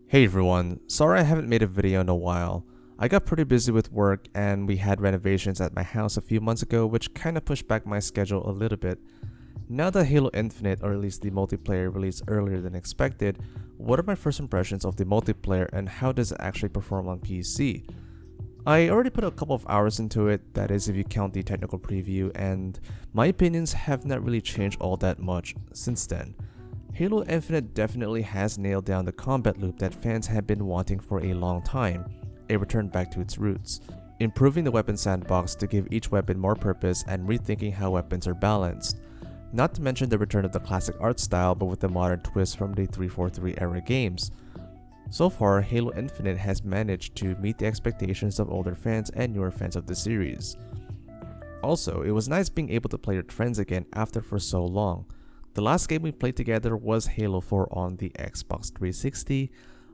Hey everyone, sorry I haven't made a video in a while. I got pretty busy with work and we had renovations at my house a few months ago which kinda pushed back my schedule a little bit. Now that Halo Infinite, or at least the multiplayer, released earlier than expected, what are my first impressions of the multiplayer and how does it actually perform on PC? I already put a couple of hours into it, that is if you count the technical preview, and my opinions have not really changed all that much since then. Halo Infinite definitely has nailed down the combat loop that fans have been wanting for a long time, a return back to its roots, improving the weapon sandbox to give each weapon more purpose and rethinking how weapons are balanced. Not to mention the return of the classic art style but with a modern twist from the 343 era games. So far, Halo Infinite has managed to meet the expectations of older fans and newer fans of the series. Also, it was nice being able to play with friends again after for so long. The last game we played together was Halo 4 on the Xbox 360.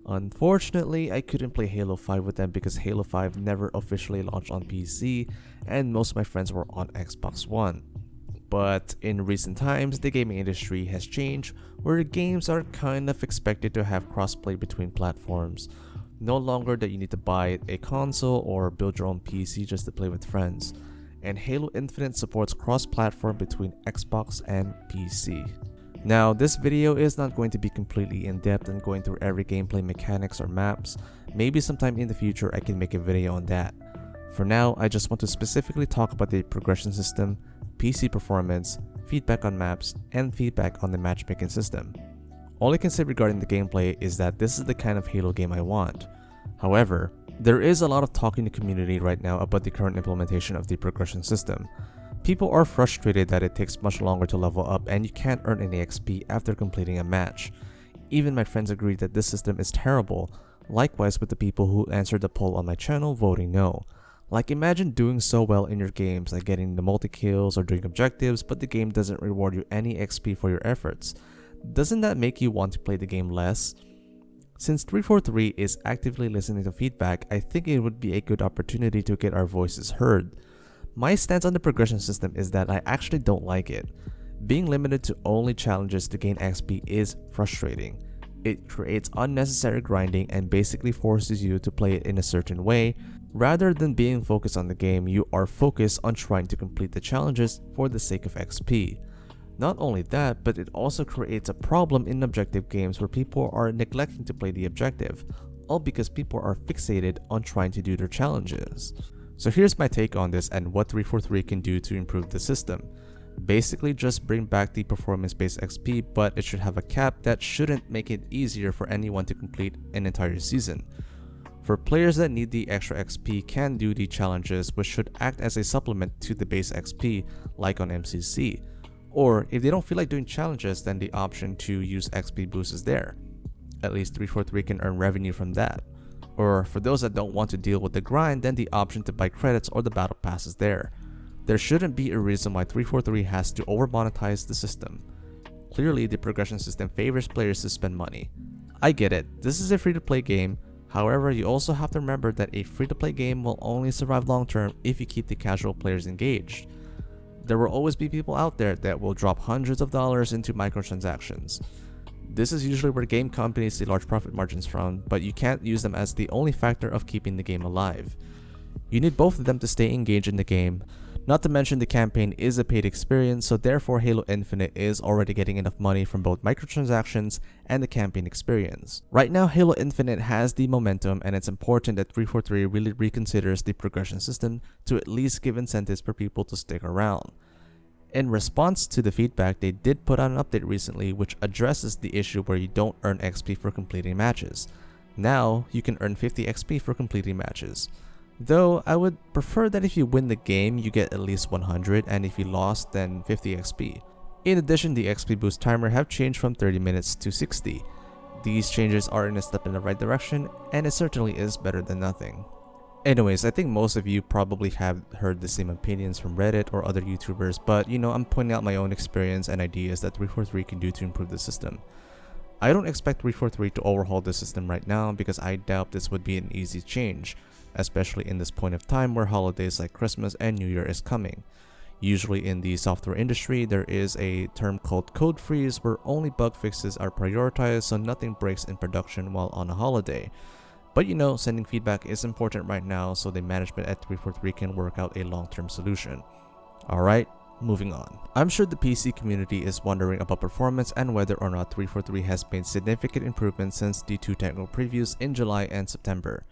Unfortunately, I couldn't play Halo 5 with them because Halo 5 never officially launched on PC and most of my friends were on Xbox One. But in recent times, the gaming industry has changed where games are kind of expected to have crossplay between platforms. No longer that you need to buy a console or build your own PC just to play with friends. And Halo Infinite supports cross-platform between Xbox and PC. Now, this video is not going to be completely in-depth and going through every gameplay mechanics or maps. Maybe sometime in the future I can make a video on that. For now, I just want to specifically talk about the progression system, PC performance, feedback on maps, and feedback on the matchmaking system. All I can say regarding the gameplay is that this is the kind of Halo game I want. However, there is a lot of talk in the community right now about the current implementation of the progression system. People are frustrated that it takes much longer to level up and you can't earn any XP after completing a match. Even my friends agree that this system is terrible, likewise with the people who answered the poll on my channel voting no. Like, imagine doing so well in your games like getting the multi-kills or doing objectives but the game doesn't reward you any XP for your efforts. Doesn't that make you want to play the game less? Since 343 is actively listening to feedback, I think it would be a good opportunity to get our voices heard. My stance on the progression system is that I actually don't like it. Being limited to only challenges to gain XP is frustrating. It creates unnecessary grinding and basically forces you to play it in a certain way. Rather than being focused on the game, you are focused on trying to complete the challenges for the sake of XP. Not only that, but it also creates a problem in objective games where people are neglecting to play the objective, all because people are fixated on trying to do their challenges. So here's my take on this and what 343 can do to improve the system. Basically just bring back the performance-based XP, but it should have a cap that shouldn't make it easier for anyone to complete an entire season. For players that need the extra XP can do the challenges, which should act as a supplement to the base XP like on MCC. Or if they don't feel like doing challenges, then the option to use XP boost is there. At least 343 can earn revenue from that. Or for those that don't want to deal with the grind, then the option to buy credits or the battle pass is there. There shouldn't be a reason why 343 has to over-monetize the system. Clearly, the progression system favors players to spend money. I get it, this is a free-to-play game. However, you also have to remember that a free-to-play game will only survive long-term if you keep the casual players engaged. There will always be people out there that will drop hundreds of dollars into microtransactions. This is usually where game companies see large profit margins from, but you can't use them as the only factor of keeping the game alive. You need both of them to stay engaged in the game. Not to mention the campaign is a paid experience, so therefore Halo Infinite is already getting enough money from both microtransactions and the campaign experience. Right now, Halo Infinite has the momentum and it's important that 343 really reconsiders the progression system to at least give incentives for people to stick around. In response to the feedback, they did put out an update recently which addresses the issue where you don't earn XP for completing matches. Now, you can earn 50 XP for completing matches. Though, I would prefer that if you win the game, you get at least 100 and if you lost, then 50 XP. In addition, the XP boost timer have changed from 30 minutes to 60. These changes are a step in the right direction and it certainly is better than nothing. Anyways, I think most of you probably have heard the same opinions from Reddit or other YouTubers, but I'm pointing out my own experience and ideas that 343 can do to improve the system. I don't expect 343 to overhaul the system right now because I doubt this would be an easy change, especially in this point of time where holidays like Christmas and New Year is coming. Usually in the software industry, there is a term called code freeze where only bug fixes are prioritized so nothing breaks in production while on a holiday. But you know, sending feedback is important right now so the management at 343 can work out a long-term solution. Alright, moving on. I'm sure the PC community is wondering about performance and whether or not 343 has made significant improvements since the two technical previews in July and September.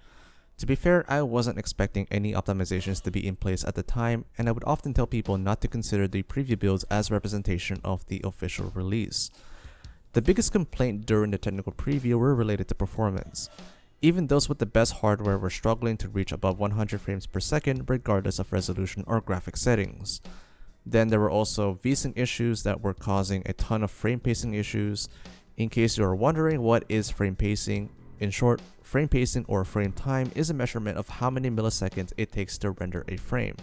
To be fair, I wasn't expecting any optimizations to be in place at the time, and I would often tell people not to consider the preview builds as representation of the official release. The biggest complaint during the technical preview were related to performance. Even those with the best hardware were struggling to reach above 100 frames per second regardless of resolution or graphic settings. Then there were also VSync issues that were causing a ton of frame pacing issues. In case you are wondering what is frame pacing, in short, frame pacing or frame time is a measurement of how many milliseconds it takes to render a frame.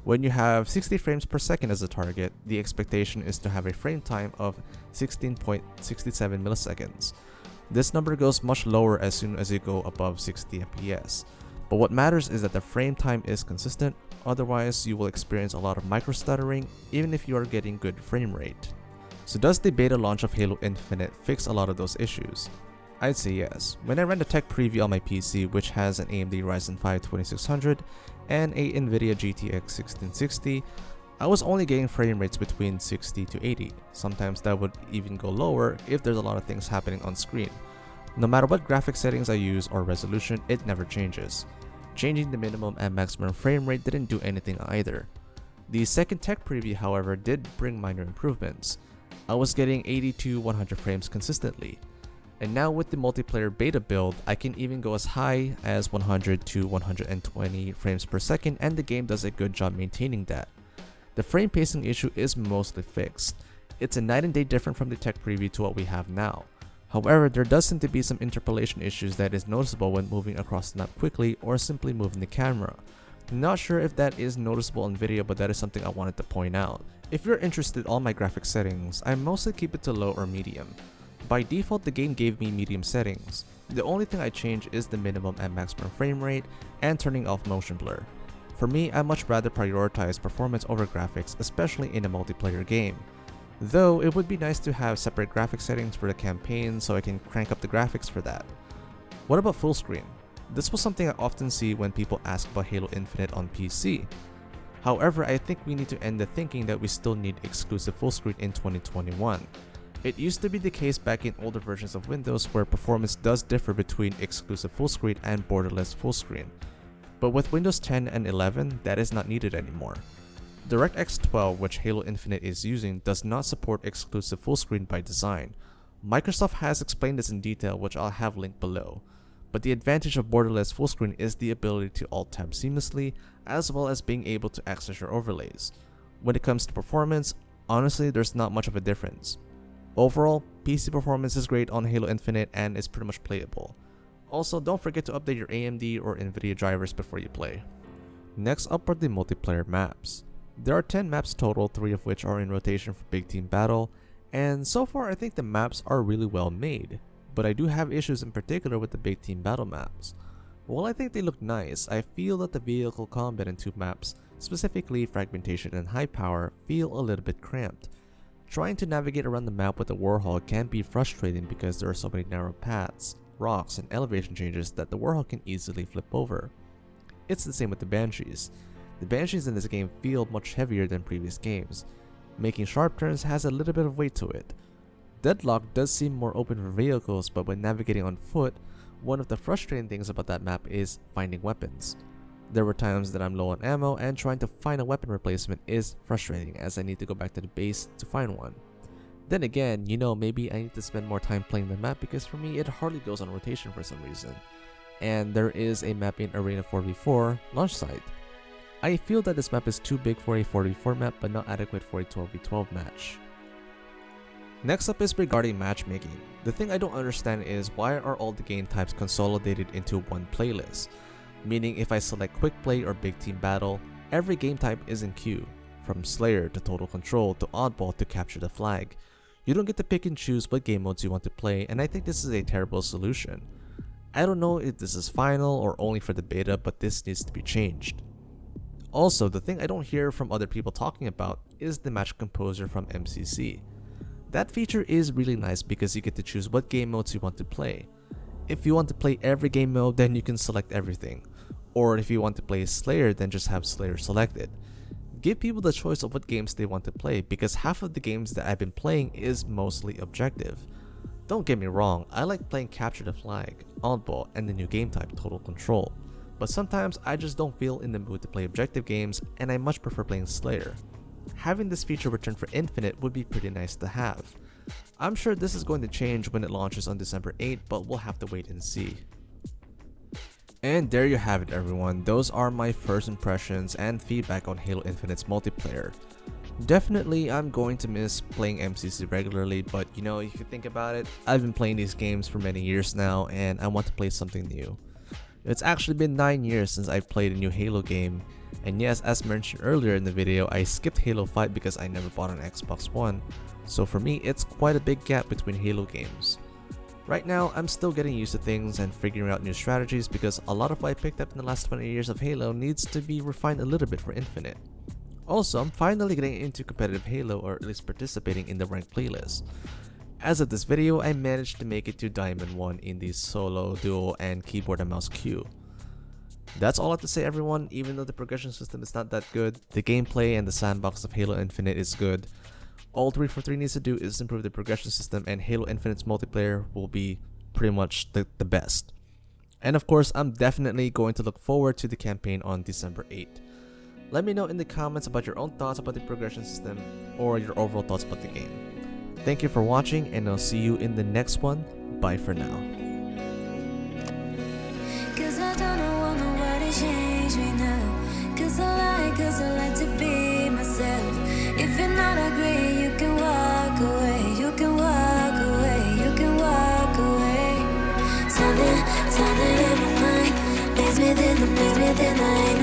When you have 60 frames per second as a target, the expectation is to have a frame time of 16.67 milliseconds. This number goes much lower as soon as you go above 60 FPS. But what matters is that the frame time is consistent, otherwise you will experience a lot of micro stuttering even if you are getting good frame rate. So does the beta launch of Halo Infinite fix a lot of those issues? I'd say yes. When I ran the tech preview on my PC, which has an AMD Ryzen 5 2600 and a Nvidia GTX 1660, I was only getting frame rates between 60 to 80. Sometimes that would even go lower if there's a lot of things happening on screen. No matter what graphic settings I use or resolution, it never changes. Changing the minimum and maximum frame rate didn't do anything either. The second tech preview, however, did bring minor improvements. I was getting 80 to 100 frames consistently. And now with the multiplayer beta build, I can even go as high as 100 to 120 frames per second, and the game does a good job maintaining that. The frame pacing issue is mostly fixed. It's a night and day different from the tech preview to what we have now. However, there does seem to be some interpolation issues that is noticeable when moving across the map quickly or simply moving the camera. Not sure if that is noticeable on video, but that is something I wanted to point out. If you're interested in all my graphic settings, I mostly keep it to low or medium. By default, the game gave me medium settings. The only thing I change is the minimum and maximum frame rate and turning off motion blur. For me, I much rather prioritize performance over graphics, especially in a multiplayer game. Though, it would be nice to have separate graphic settings for the campaign so I can crank up the graphics for that. What about full screen? This was something I often see when people ask about Halo Infinite on PC. However, I think we need to end the thinking that we still need exclusive full screen in 2021. It used to be the case back in older versions of Windows where performance does differ between exclusive full screen and borderless full screen. But with Windows 10 and 11, that is not needed anymore. DirectX 12, which Halo Infinite is using, does not support exclusive full screen by design. Microsoft has explained this in detail, which I'll have linked below. But the advantage of borderless full screen is the ability to alt-tab seamlessly, as well as being able to access your overlays. When it comes to performance, honestly, there's not much of a difference. Overall, PC performance is great on Halo Infinite and is pretty much playable. Also, don't forget to update your AMD or Nvidia drivers before you play. Next up are the multiplayer maps. There are 10 maps total, 3 of which are in rotation for Big Team Battle, and so far I think the maps are really well made, but I do have issues in particular with the Big Team Battle maps. While I think they look nice, I feel that the vehicle combat in 2 maps, specifically Fragmentation and High Power, feel a little bit cramped. Trying to navigate around the map with a Warhog can be frustrating because there are so many narrow paths, rocks, and elevation changes that the Warhog can easily flip over. It's the same with the Banshees. The Banshees in this game feel much heavier than previous games. Making sharp turns has a little bit of weight to it. Deadlock does seem more open for vehicles, but when navigating on foot, one of the frustrating things about that map is finding weapons. There were times that I'm low on ammo and trying to find a weapon replacement is frustrating as I need to go back to the base to find one. Then again, maybe I need to spend more time playing the map because for me it hardly goes on rotation for some reason. And there is a map in Arena 4v4, Launch Site. I feel that this map is too big for a 4v4 map but not adequate for a 12v12 match. Next up is regarding matchmaking. The thing I don't understand is why are all the game types consolidated into one playlist? Meaning if I select Quick Play or Big Team Battle, every game type is in queue, from Slayer to Total Control to Oddball to Capture the Flag. You don't get to pick and choose what game modes you want to play, and I think this is a terrible solution. I don't know if this is final or only for the beta, but this needs to be changed. Also, the thing I don't hear from other people talking about is the match composer from MCC. That feature is really nice because you get to choose what game modes you want to play. If you want to play every game mode, then you can select everything. Or if you want to play Slayer, then just have Slayer selected. Give people the choice of what games they want to play because half of the games that I've been playing is mostly objective. Don't get me wrong, I like playing Capture the Flag, Oddball, and the new game type Total Control. But sometimes I just don't feel in the mood to play objective games and I much prefer playing Slayer. Having this feature return for Infinite would be pretty nice to have. I'm sure this is going to change when it launches on December 8, but we'll have to wait and see. And there you have it everyone, those are my first impressions and feedback on Halo Infinite's multiplayer. Definitely I'm going to miss playing MCC regularly, but you know, if you think about it, I've been playing these games for many years now and I want to play something new. It's actually been 9 years since I played a new Halo game, and yes, as mentioned earlier in the video, I skipped Halo 5 because I never bought an Xbox One, so for me it's quite a big gap between Halo games. Right now, I'm still getting used to things and figuring out new strategies because a lot of what I picked up in the last 20 years of Halo needs to be refined a little bit for Infinite. Also, I'm finally getting into competitive Halo, or at least participating in the ranked playlist. As of this video, I managed to make it to Diamond 1 in the solo, duo, and keyboard and mouse queue. That's all I have to say everyone. Even though the progression system is not that good, the gameplay and the sandbox of Halo Infinite is good. All 343 needs to do is improve the progression system and Halo Infinite's multiplayer will be pretty much the best. And of course, I'm definitely going to look forward to the campaign on December 8th. Let me know in the comments about your own thoughts about the progression system or your overall thoughts about the game. Thank you for watching and I'll see you in the next one. Bye for now. Cause I don't want nobody to change me now. Cause I like to be myself. If you're not agree, you can walk away. You can walk away. You can walk away. Something in my mind leads me within the night.